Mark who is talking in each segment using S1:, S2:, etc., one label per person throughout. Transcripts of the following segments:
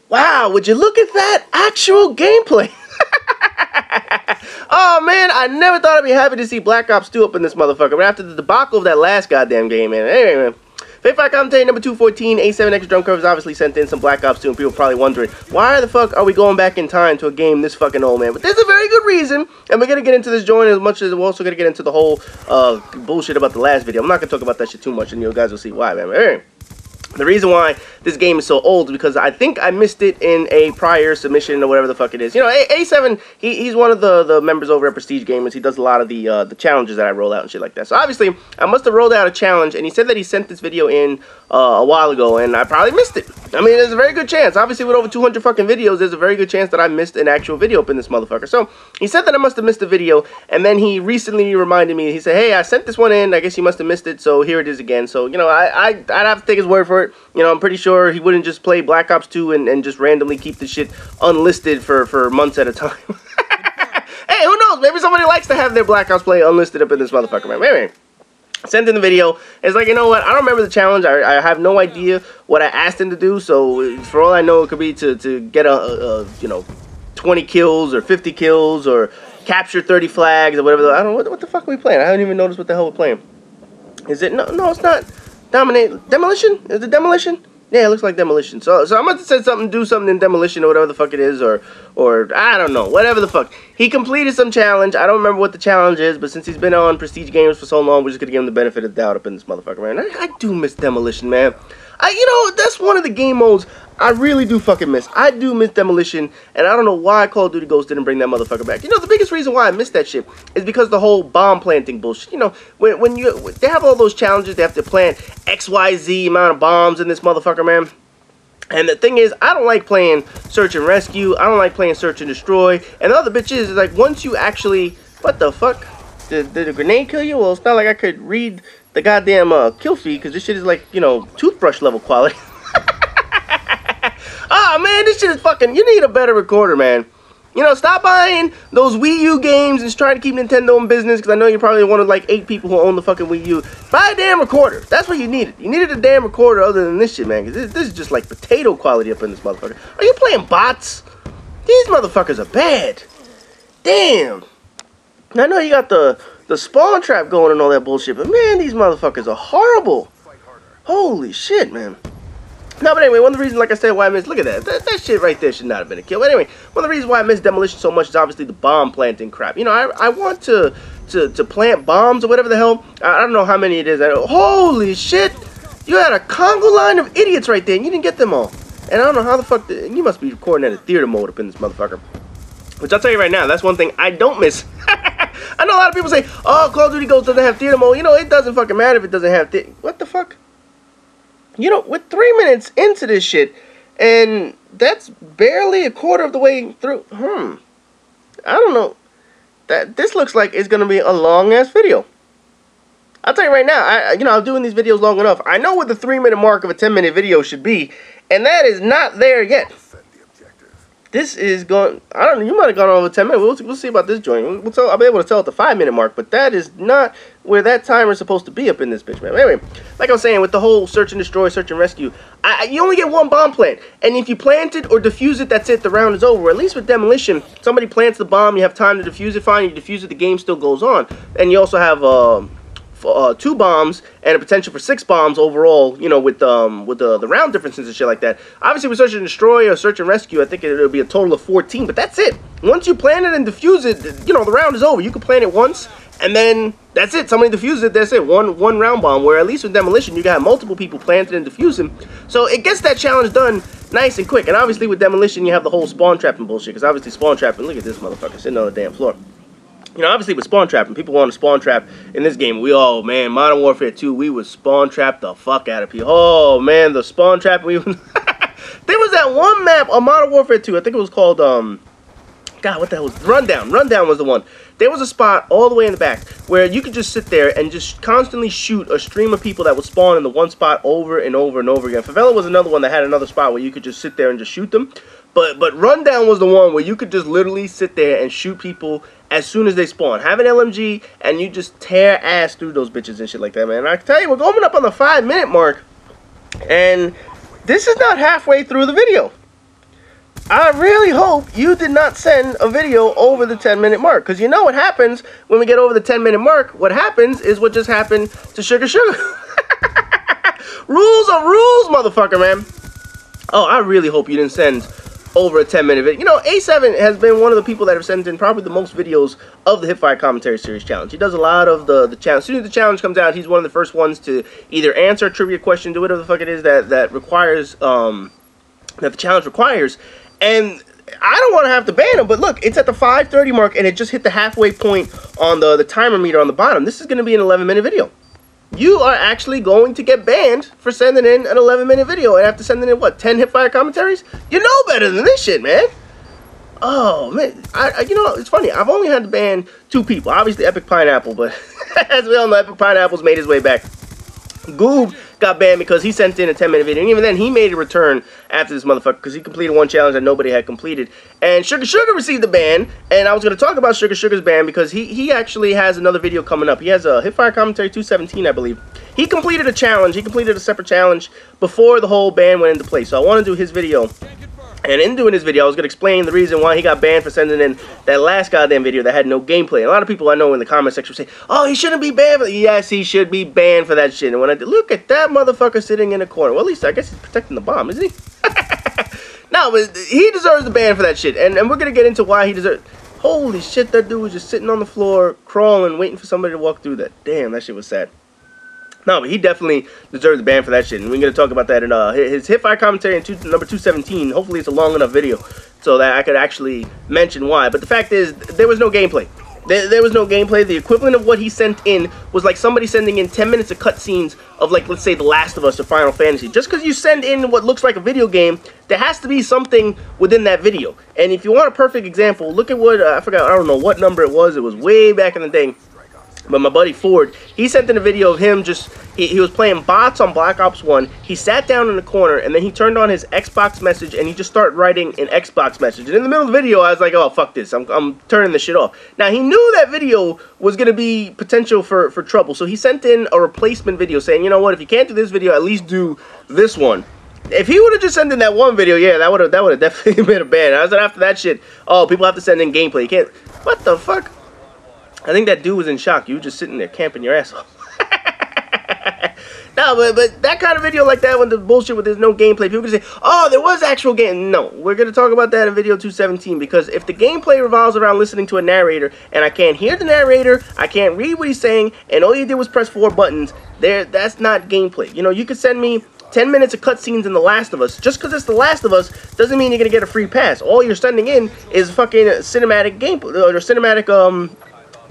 S1: Wow, would you look at that actual gameplay? Oh man, I never thought I'd be happy to see Black Ops 2 up in this motherfucker. But after the debacle of that last goddamn game, man. Anyway, man. Favorite commentator number 214, A7xDrumCovers obviously sent in some Black Ops 2, and people probably wondering, why the fuck are we going back in time to a game this fucking old, man? But there's a very good reason, and we're going to get into this joint as much as we're also going to get into the whole bullshit about the last video. I'm not going to talk about that shit too much, and you guys will see why, man. Anyway. The reason why this game is so old is because I think I missed it in a prior submission or whatever the fuck it is. You know, A7, he's one of the members over at Prestige Gamers. He does a lot of the challenges that I roll out and shit like that. So obviously, I must have rolled out a challenge, and he said that he sent this video in a while ago, and I probably missed it. I mean, there's a very good chance. Obviously, with over 200 fucking videos, there's a very good chance that I missed an actual video up in this motherfucker. So he said that I must have missed a video, and then he recently reminded me. He said, hey, I sent this one in. I guess you must have missed it, so here it is again. So, you know, I'd have to take his word for it. You know, I'm pretty sure he wouldn't just play Black Ops 2 and just randomly keep the shit unlisted for months at a time. Hey, who knows? Maybe somebody likes to have their Black Ops play unlisted up in this motherfucker, man. Anyway, sent in the video. It's like, you know what? I don't remember the challenge. I have no idea what I asked him to do. So for all I know, it could be to get you know, 20 kills or 50 kills or capture 30 flags or whatever. I don't know. What the fuck are we playing? I haven't even noticed what the hell we're playing. Is it? No, it's not. Demolition? Is it Demolition? Yeah, it looks like Demolition. So I'm about to say something, do something in Demolition or whatever the fuck it is, or I don't know, whatever the fuck. He completed some challenge. I don't remember what the challenge is, but since he's been on Prestige Games for so long, we're just gonna give him the benefit of the doubt up in this motherfucker, man. I do miss Demolition, man. You know, that's one of the game modes I really do fucking miss. I do miss Demolition, and I don't know why Call of Duty Ghosts didn't bring that motherfucker back. You know, the biggest reason why I miss that shit is because the whole bomb planting bullshit. You know, when they have all those challenges, they have to plant XYZ amount of bombs in this motherfucker, man. And the thing is, I don't like playing Search and Rescue. I don't like playing Search and Destroy. And the other bitch is like, once you actually, what the fuck? Did the grenade kill you? Well, it's not like I could read the goddamn kill feed, because this shit is like, you know, toothbrush level quality. Ah, man, this shit is fucking, you need a better recorder, man. You know, stop buying those Wii U games and try to keep Nintendo in business, because I know you're probably one of like 8 people who own the fucking Wii U. Buy a damn recorder. That's what you needed. You needed a damn recorder other than this shit, man, because this is just like potato quality up in this motherfucker. Are you playing bots? These motherfuckers are bad. Damn. I know you got the spawn trap going and all that bullshit, but man, these motherfuckers are horrible. Holy shit, man. No, but anyway, one of the reasons, like I said, why I miss, look at that. That shit right there should not have been a kill. But anyway, one of the reasons why I miss Demolition so much is obviously the bomb planting crap. You know, I want to plant bombs or whatever the hell. I don't know how many it is. Holy shit! You had a Congo line of idiots right there, and you didn't get them all. And I don't know how the fuck, you must be recording at a theater mode up in this motherfucker. Which I'll tell you right now, that's one thing I don't miss. I know a lot of people say, oh, Call of Duty Ghosts doesn't have theater mode. You know, it doesn't fucking matter if it doesn't have what the fuck? You know, we're 3 minutes into this shit, and that's barely a quarter of the way through. I don't know. This looks like it's going to be a long-ass video. I'll tell you right now, you know, I'm doing these videos long enough. I know what the 3-minute mark of a 10-minute video should be, and that is not there yet. This is going, I don't know, you might have gone over 10 minutes. We'll see about this joint. I'll be able to tell at the 5-minute mark, but that is not where that timer is supposed to be up in this bitch, man. Anyway, like I was saying, with the whole Search and Destroy, Search and Rescue, you only get one bomb plant. And if you plant it or defuse it, that's it. The round is over. At least with Demolition, somebody plants the bomb, you have time to defuse it, fine. You defuse it, the game still goes on. And you also have 2 bombs and a potential for 6 bombs overall, you know, with the round differences and shit like that. Obviously with Search and Destroy or Search and Rescue, I think it'll be a total of 14, but that's it. Once you plant it and defuse it, you know, the round is over. You can plant it once and then that's it. Somebody defuses it, that's it. One round bomb, where at least with Demolition you got multiple people planted and defusing. So it gets that challenge done nice and quick. And obviously with Demolition you have the whole spawn trapping bullshit, because obviously spawn trapping, look at this motherfucker sitting on the damn floor. You know, obviously with spawn trapping, people want to spawn trap in this game. Man, Modern Warfare 2, we would spawn trap the fuck out of people. Oh man, the spawn trapping, there was that one map on Modern Warfare 2, I think it was called, God, what the hell was it? Rundown. Rundown was the one. There was a spot all the way in the back where you could just sit there and just constantly shoot a stream of people that would spawn in the one spot over and over and over again. Favela was another one that had another spot where you could just sit there and just shoot them. But Rundown was the one where you could just literally sit there and shoot people as soon as they spawn. Have an LMG and you just tear ass through those bitches and shit like that, man. And I can tell you, we're going up on the 5-minute mark, and this is not halfway through the video. I really hope you did not send a video over the 10-minute mark, because you know what happens when we get over the 10-minute mark. What happens is what just happened to Sugar. Rules are rules, motherfucker, man. Oh, I really hope you didn't send over a 10-minute video. You know, A7 has been one of the people that have sent in probably the most videos of the Hipfire Commentary Series Challenge. He does a lot of the challenge. As soon as the challenge comes out, he's one of the first ones to either answer a trivia question, do whatever the fuck it is that requires, that the challenge requires. And I don't want to have to ban him, but look, it's at the 5:30 mark, and it just hit the halfway point on the timer meter on the bottom. This is going to be an 11-minute video. You are actually going to get banned for sending in an 11-minute video, and after sending in, what, 10 Hipfire commentaries? You know better than this shit, man. Oh, man. You know, it's funny. I've only had to ban 2 people. Obviously, Epic Pineapple, but as we all know, Epic Pineapple's made his way back. Goob got banned because he sent in a 10-minute video, and even then, he made a return after this motherfucker because he completed one challenge that nobody had completed. And Sugar received the ban, and I was going to talk about Sugar's ban because he actually has another video coming up. He has a Hipfire Commentary 217, I believe. He completed a challenge. He completed a separate challenge before the whole ban went into place. So I want to do his video. And in doing this video, I was going to explain the reason why he got banned for sending in that last goddamn video that had no gameplay. And a lot of people I know in the comment section say, oh, he shouldn't be banned for that. Yes, he should be banned for that shit. And when I did, look at that motherfucker sitting in a corner. Well, at least I guess he's protecting the bomb, isn't he? No, but he deserves the ban for that shit. And we're going to get into why he deserves. Holy shit, that dude was just sitting on the floor, crawling, waiting for somebody to walk through that. Damn, that shit was sad. No, but he definitely deserves the ban for that shit, and we're going to talk about that in his Hipfire Commentary in number 217. Hopefully it's a long enough video so that I could actually mention why. But the fact is, there was no gameplay. There was no gameplay. The equivalent of what he sent in was like somebody sending in 10 minutes of cutscenes of, like, let's say The Last of Us or Final Fantasy. Just because you send in what looks like a video game, there has to be something within that video. And if you want a perfect example, look at what, I don't know what number it was. It was way back in the day. But my buddy Ford, he sent in a video of him just, he was playing bots on Black Ops 1. He sat down in the corner, and then he turned on his Xbox message, and he just started writing an Xbox message. And in the middle of the video, I was like, oh, fuck this. I'm turning this shit off. Now, he knew that video was going to be potential for trouble. So he sent in a replacement video saying, you know what, if you can't do this video, at least do this one. If he would have just sent in that one video, yeah, that would have definitely been a ban. I said after that shit, oh, people have to send in gameplay. You can't, what the fuck? I think that dude was in shock. You were just sitting there camping your ass off. No, but that kind of video like that, when the bullshit with there's no gameplay, people can say, oh, there was actual game. No, we're going to talk about that in video 217, because if the gameplay revolves around listening to a narrator, and I can't hear the narrator, I can't read what he's saying, and all you did was press 4 buttons, that's not gameplay. You know, you could send me 10 minutes of cutscenes in The Last of Us. Just because it's The Last of Us doesn't mean you're going to get a free pass. All you're sending in is fucking cinematic gameplay, or cinematic,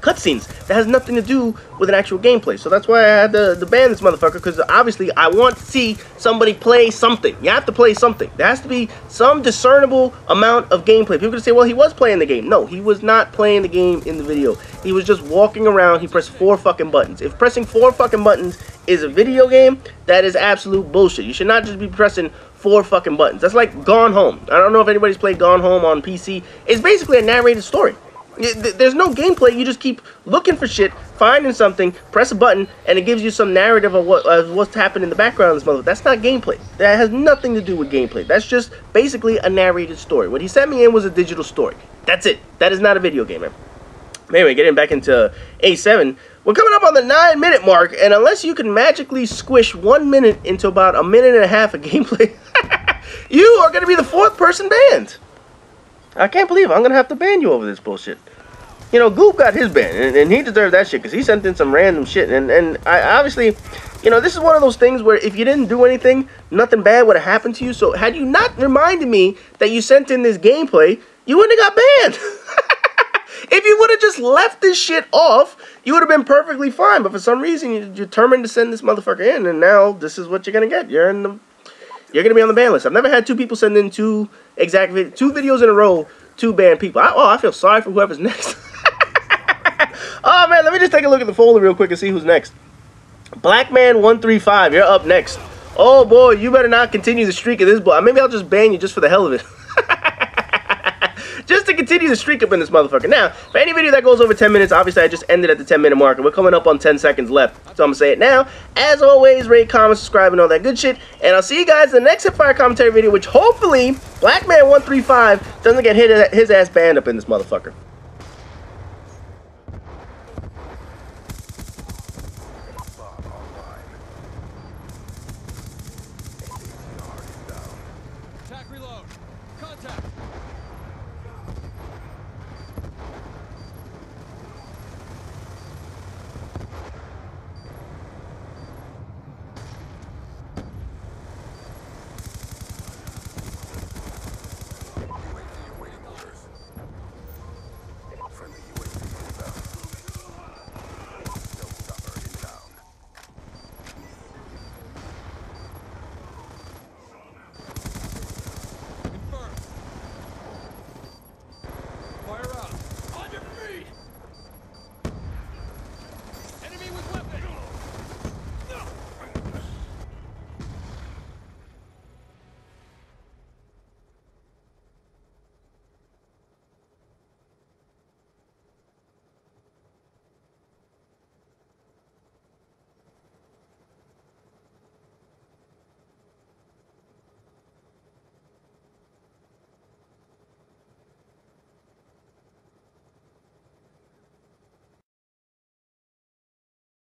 S1: cutscenes that has nothing to do with an actual gameplay. So that's why I had to ban this motherfucker, because obviously I want to see somebody play something. You have to play something. There has to be some discernible amount of gameplay. People can say, well, he was playing the game. No, he was not playing the game in the video. He was just walking around. He pressed 4 fucking buttons. If pressing 4 fucking buttons is a video game, that is absolute bullshit. You should not just be pressing 4 fucking buttons. That's like Gone Home. I don't know if anybody's played Gone Home on PC. It's basically a narrated story. There's no gameplay. You just keep looking for shit, finding something, press a button, and it gives you some narrative of what's happening in the background of this motherfucker. That's not gameplay. That has nothing to do with gameplay. That's just basically a narrated story. What he sent me in was a digital story. That's it. That is not a video game, man. Anyway, getting back into A7, we're coming up on the 9-minute mark, and unless you can magically squish 1 minute into about a minute and a half of gameplay, you are going to be the 4th person banned. I can't believe I'm going to have to ban you over this bullshit. You know, Goop got his ban, and he deserved that shit, because he sent in some random shit. And I obviously, you know, this is one of those things where if you didn't do anything, nothing bad would have happened to you. So had you not reminded me that you sent in this gameplay, you wouldn't have got banned. If you would have just left this shit off, you would have been perfectly fine. But for some reason, you're determined to send this motherfucker in, and now this is what you're going to get. You're going to be on the ban list. I've never had 2 people send in 2 videos in a row, 2 banned people. I feel sorry for whoever's next. Oh, man, let me just take a look at the folder real quick and see who's next. Blackman135, you're up next. Oh, boy, you better not continue the streak of this boy. Maybe I'll just ban you just for the hell of it. Just just to continue the streak up in this motherfucker. Now, for any video that goes over 10 minutes, obviously I just ended at the 10-minute mark, and we're coming up on 10 seconds left. So I'm gonna say it now. As always, rate, comment, subscribe, and all that good shit. And I'll see you guys in the next Hipfire commentary video, which hopefully Blackman135 doesn't get his ass banned up in this motherfucker.
S2: Attack reload. Contact.